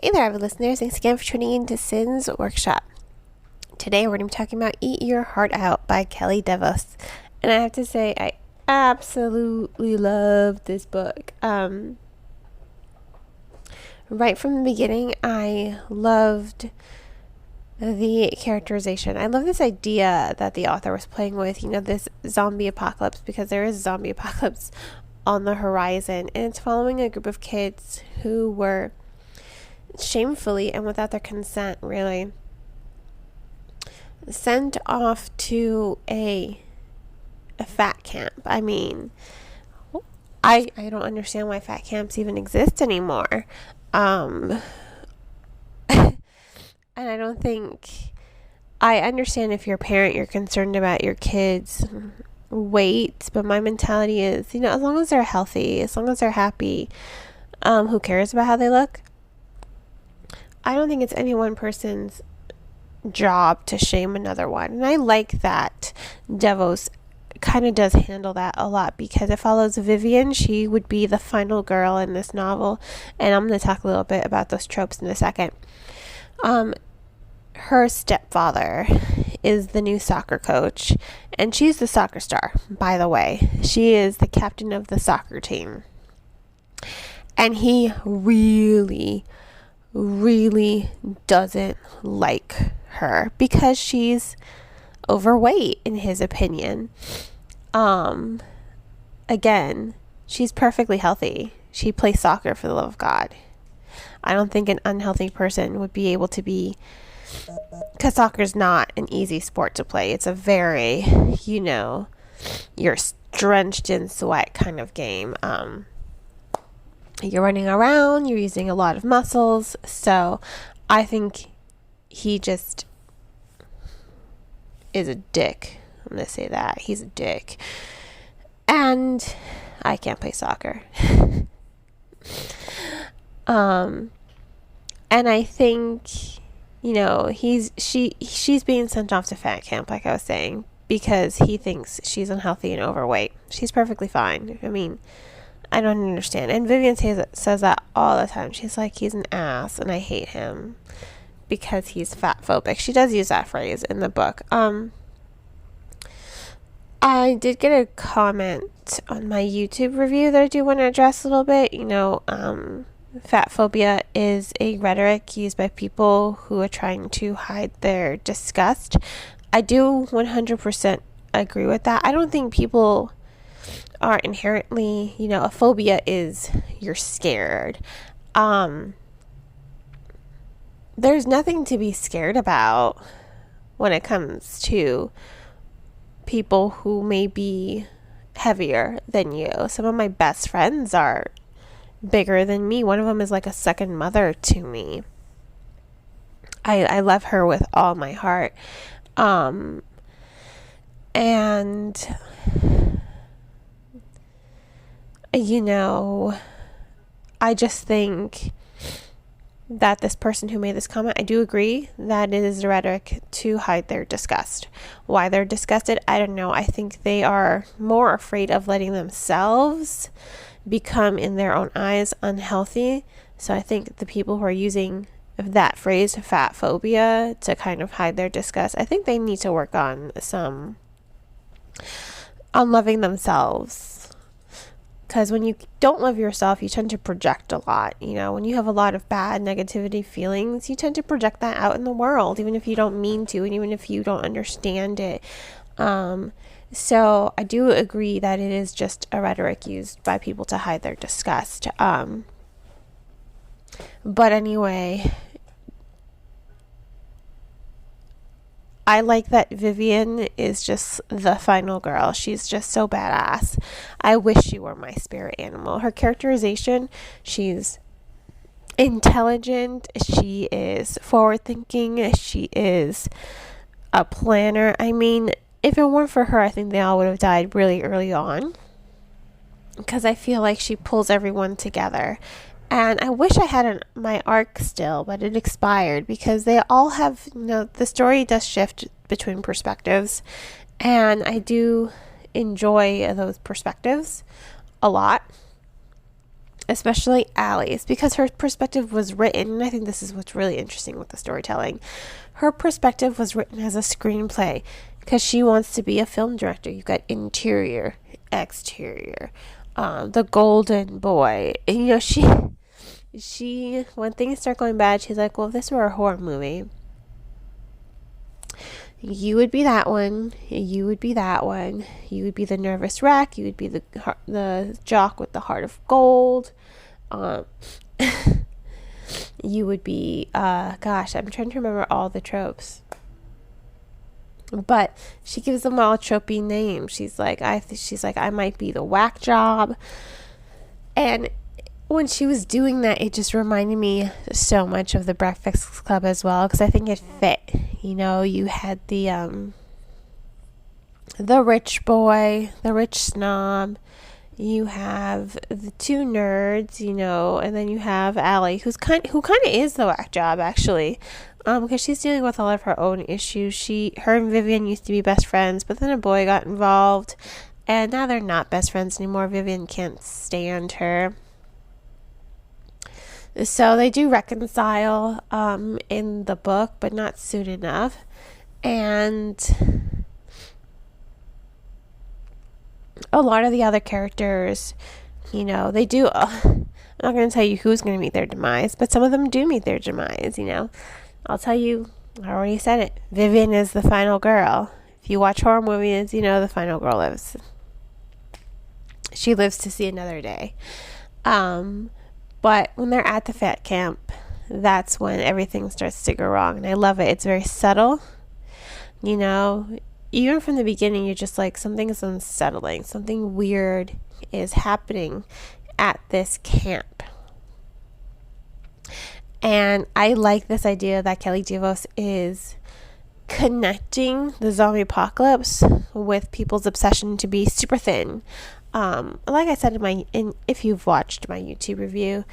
Hey there, avid listeners. Thanks again for tuning in to Sin's Workshop. Today we're going to be talking about Eat Your Heart Out by Kelly DeVos. And I have to say, I absolutely love this book. Right from the beginning, I loved the characterization. I love this idea that the author was playing with, this zombie apocalypse, because there is a zombie apocalypse on the horizon. And it's following a group of kids who were shamefully and without their consent, really, sent off to a fat camp. I mean, I don't understand why fat camps even exist anymore. And I don't think, I understand if you're a parent, you're concerned about your kids' weight, but my mentality is, as long as they're healthy, as long as they're happy, who cares about how they look? I don't think it's any one person's job to shame another one. And I like that DeVos kind of does handle that a lot, because it follows Vivian. She would be the final girl in this novel. And I'm going to talk a little bit about those tropes in a second. Her stepfather is the new soccer coach. And she's the soccer star, by the way. She is the captain of the soccer team. And he really doesn't like her because she's overweight, in his opinion. Again, she's perfectly healthy. She plays soccer for the love of God. I don't think an unhealthy person would be able to be, because soccer's not an easy sport to play. It's a very, you're drenched in sweat kind of game. You're running around, you're using a lot of muscles, so I think he just is a dick. I'm going to say that. He's a dick. And I can't play soccer. And I think, she's being sent off to fat camp, like I was saying, because he thinks she's unhealthy and overweight. She's perfectly fine. I mean, I don't understand. And Vivian says that all the time. She's like, he's an ass and I hate him because he's fat-phobic. She does use that phrase in the book. I did get a comment on my YouTube review that I do want to address a little bit. Fat-phobia is a rhetoric used by people who are trying to hide their disgust. I do 100% agree with that. I don't think people are inherently, a phobia is you're scared. There's nothing to be scared about when it comes to people who may be heavier than you. Some of my best friends are bigger than me. One of them is like a second mother to me. I love her with all my heart. And I just think that this person who made this comment, I do agree that it is a rhetoric to hide their disgust. Why they're disgusted, I don't know. I think they are more afraid of letting themselves become, in their own eyes, unhealthy. So I think the people who are using that phrase, fat phobia, to kind of hide their disgust, I think they need to work on loving themselves. Because when you don't love yourself, you tend to project a lot. When you have a lot of bad negativity feelings, you tend to project that out in the world, even if you don't mean to, and even if you don't understand it. So I do agree that it is just a rhetoric used by people to hide their disgust. But anyway, I like that Vivian is just the final girl. She's just so badass. I wish she were my spirit animal. Her characterization, she's intelligent. She is forward-thinking. She is a planner. I mean, if it weren't for her, I think they all would have died really early on, because I feel like she pulls everyone together. And I wish I had my arc still, but it expired, because they all have, the story does shift between perspectives. And I do enjoy those perspectives a lot. especially Allie's, because her perspective was written, and I think this is what's really interesting with the storytelling. Her perspective was written as a screenplay because she wants to be a film director. You've got interior, exterior, the golden boy. And, you know, she when things start going bad, she's like, well, if this were a horror movie, you would be that one, you would be that one, you would be the nervous wreck, you would be the jock with the heart of gold, you would be, gosh, I'm trying to remember all the tropes, but she gives them all tropey names. She's like, I might be the whack job. And when she was doing that, it just reminded me so much of the Breakfast Club as well, because I think it fit. You know, you had the rich boy, the rich snob. You have the two nerds, you know, and then you have Allie, who kind of is the whack job, actually, because she's dealing with all of her own issues. Her and Vivian used to be best friends, but then a boy got involved, and now they're not best friends anymore. Vivian can't stand her. So they do reconcile in the book, but not soon enough. And a lot of the other characters, you know, they do. I'm not going to tell you who's going to meet their demise, but some of them do meet their demise, you know. I'll tell you, I already said it. Vivian is the final girl. If you watch horror movies, you know the final girl lives. She lives to see another day. But when they're at the fat camp, that's when everything starts to go wrong. And I love it. It's very subtle. You know, even from the beginning, you're just like, something is unsettling. Something weird is happening at this camp. And I like this idea that Kelly DeVos is connecting the zombie apocalypse with people's obsession to be super thin. Like I said if you've watched my YouTube review,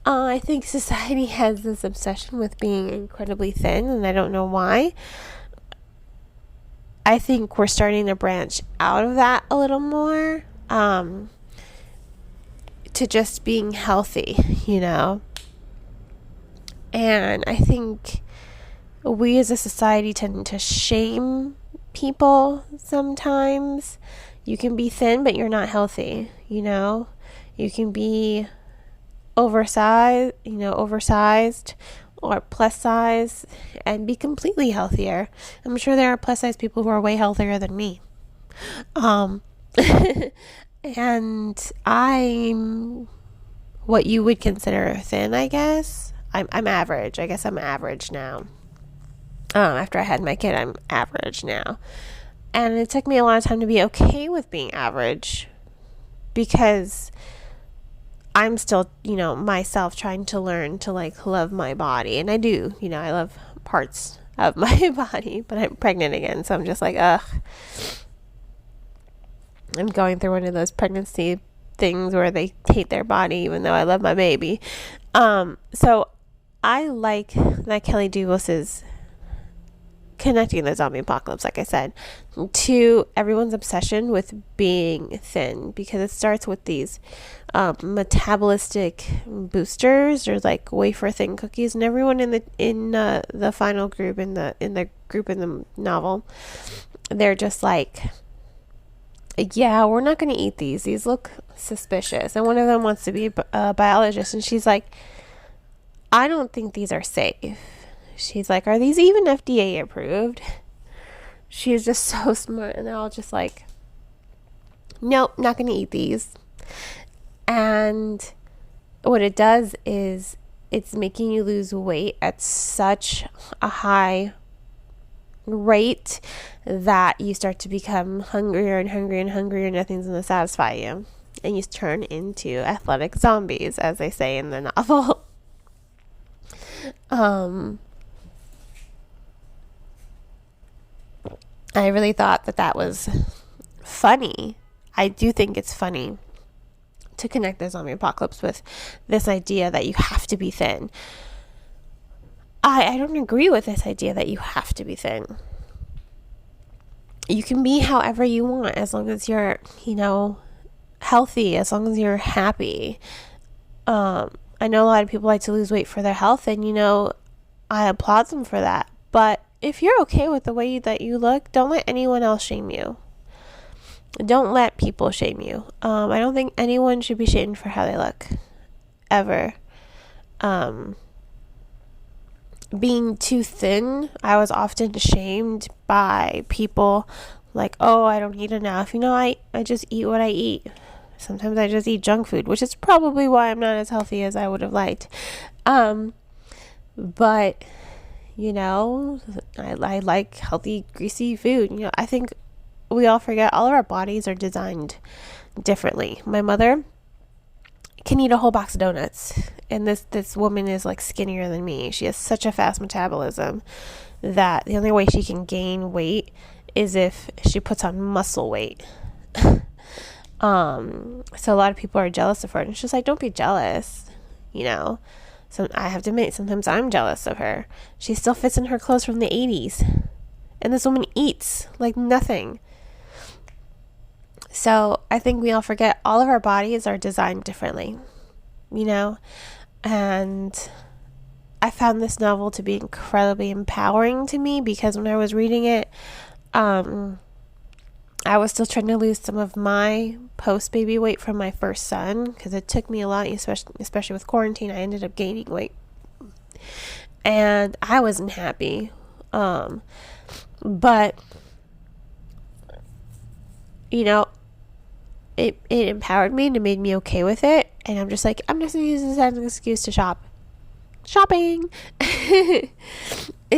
I think society has this obsession with being incredibly thin, and I don't know why. I think we're starting to branch out of that a little more, to just being healthy, you know. And I think we as a society tend to shame people sometimes. You can be thin, but you're not healthy, you know. You can be oversized or plus size and be completely healthier. I'm sure there are plus size people who are way healthier than me. And I'm what you would consider thin, I guess. I'm average. I guess I'm average now. After I had my kid, I'm average now. And it took me a lot of time to be okay with being average, because I'm still, you know, myself trying to learn to like love my body. And I do, you know, I love parts of my body, but I'm pregnant again. So I'm just like, ugh. I'm going through one of those pregnancy things where they hate their body, even though I love my baby. So I like that Kelly DeVos is connecting the zombie apocalypse, like I said, to everyone's obsession with being thin, because it starts with these metabolistic boosters, or like wafer thin cookies, and everyone in the final group in the novel, they're just like, yeah, we're not going to eat these look suspicious. And one of them wants to be a biologist, and she's like, I don't think these are safe. She's like, are these even FDA approved? She's just so smart. And they're all just like, nope, not going to eat these. And what it does is it's making you lose weight at such a high rate that you start to become hungrier and hungrier and hungrier, and nothing's going to satisfy you. And you turn into athletic zombies, as they say in the novel. I really thought that was funny. I do think it's funny to connect the zombie apocalypse with this idea that you have to be thin. I don't agree with this idea that you have to be thin. You can be however you want, as long as you're, you know, healthy, as long as you're happy. I know a lot of people like to lose weight for their health, and I applaud them for that. But if you're okay with the way that you look, don't let anyone else shame you. Don't let people shame you. I don't think anyone should be shamed for how they look, ever. Being too thin, I was often shamed by people like, oh, I don't eat enough. I just eat what I eat. Sometimes I just eat junk food, which is probably why I'm not as healthy as I would have liked. But, I like healthy, greasy food. I think we all forget all of our bodies are designed differently. My mother can eat a whole box of donuts, and this woman is like skinnier than me. She has such a fast metabolism that the only way she can gain weight is if she puts on muscle weight. So a lot of people are jealous of her, and it's just like, don't be jealous. So I have to admit, sometimes I'm jealous of her. She still fits in her clothes from the 80s, and this woman eats like nothing. So I think we all forget all of our bodies are designed differently, and I found this novel to be incredibly empowering to me, because when I was reading it, I was still trying to lose some of my post-baby weight from my first son, because it took me a lot, especially with quarantine. I ended up gaining weight, and I wasn't happy. But it empowered me and it made me okay with it. And I'm just like, I'm just going to use this as an excuse to shopping.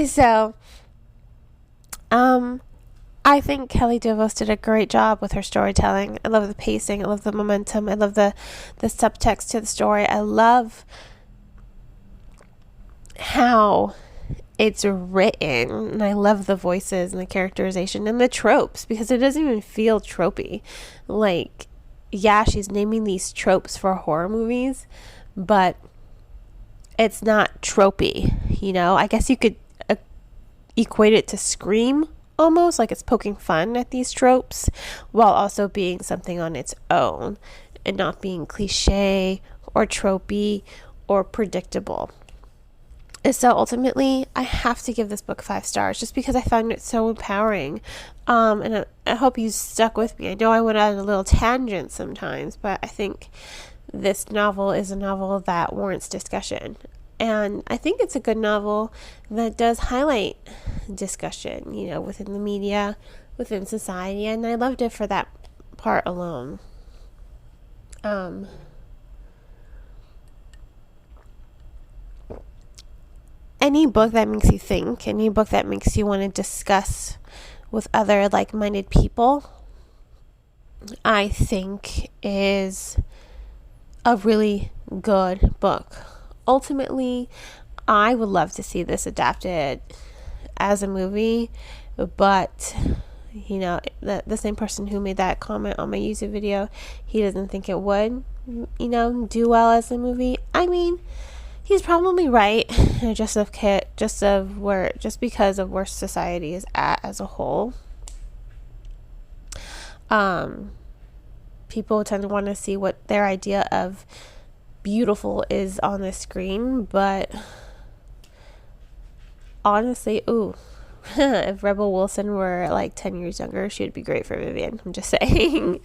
So, I think Kelly DeVos did a great job with her storytelling. I love the pacing. I love the momentum. I love the subtext to the story. I love how it's written, and I love the voices and the characterization and the tropes, because it doesn't even feel tropey. Like, yeah, she's naming these tropes for horror movies, but it's not tropey, I guess you could equate it to Scream, almost, like it's poking fun at these tropes while also being something on its own and not being cliche or tropey or predictable. So ultimately, I have to give this book 5 stars, just because I found it so empowering. And I hope you stuck with me. I know I went on a little tangent sometimes, but I think this novel is a novel that warrants discussion. And I think it's a good novel that does highlight discussion, within the media, within society. And I loved it for that part alone. Any book that makes you think, any book that makes you want to discuss with other like-minded people, I think is a really good book. Ultimately, I would love to see this adapted as a movie, but the same person who made that comment on my YouTube video, he doesn't think it would, do well as a movie. I mean, he's probably right, just because of where society is at as a whole. People tend to want to see what their idea of beautiful is on the screen, but honestly, if Rebel Wilson were like 10 years younger, she would be great for Vivian. I'm just saying.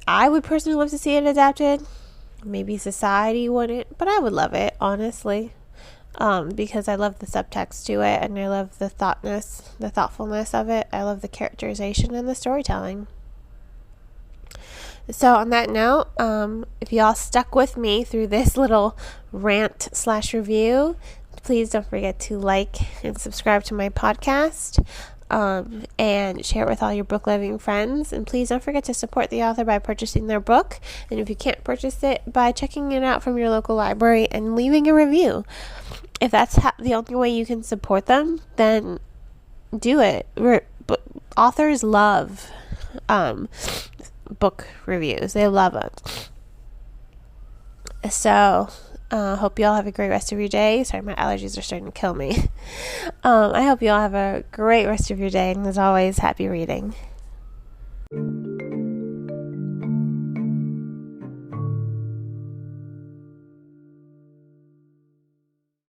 I would personally love to see it adapted. Maybe society wouldn't, but I would love it, honestly. Because I love the subtext to it, and I love the thoughtfulness of it. I love the characterization and the storytelling. So on that note, if y'all stuck with me through this little rant/review, please don't forget to like and subscribe to my podcast. And share it with all your book loving friends, and please don't forget to support the author by purchasing their book, and if you can't purchase it, by checking it out from your local library and leaving a review. If that's the only way you can support them, then do it. But authors love book reviews. They love them. So Hope you all have a great rest of your day. Sorry, my allergies are starting to kill me. I hope you all have a great rest of your day, and as always, happy reading.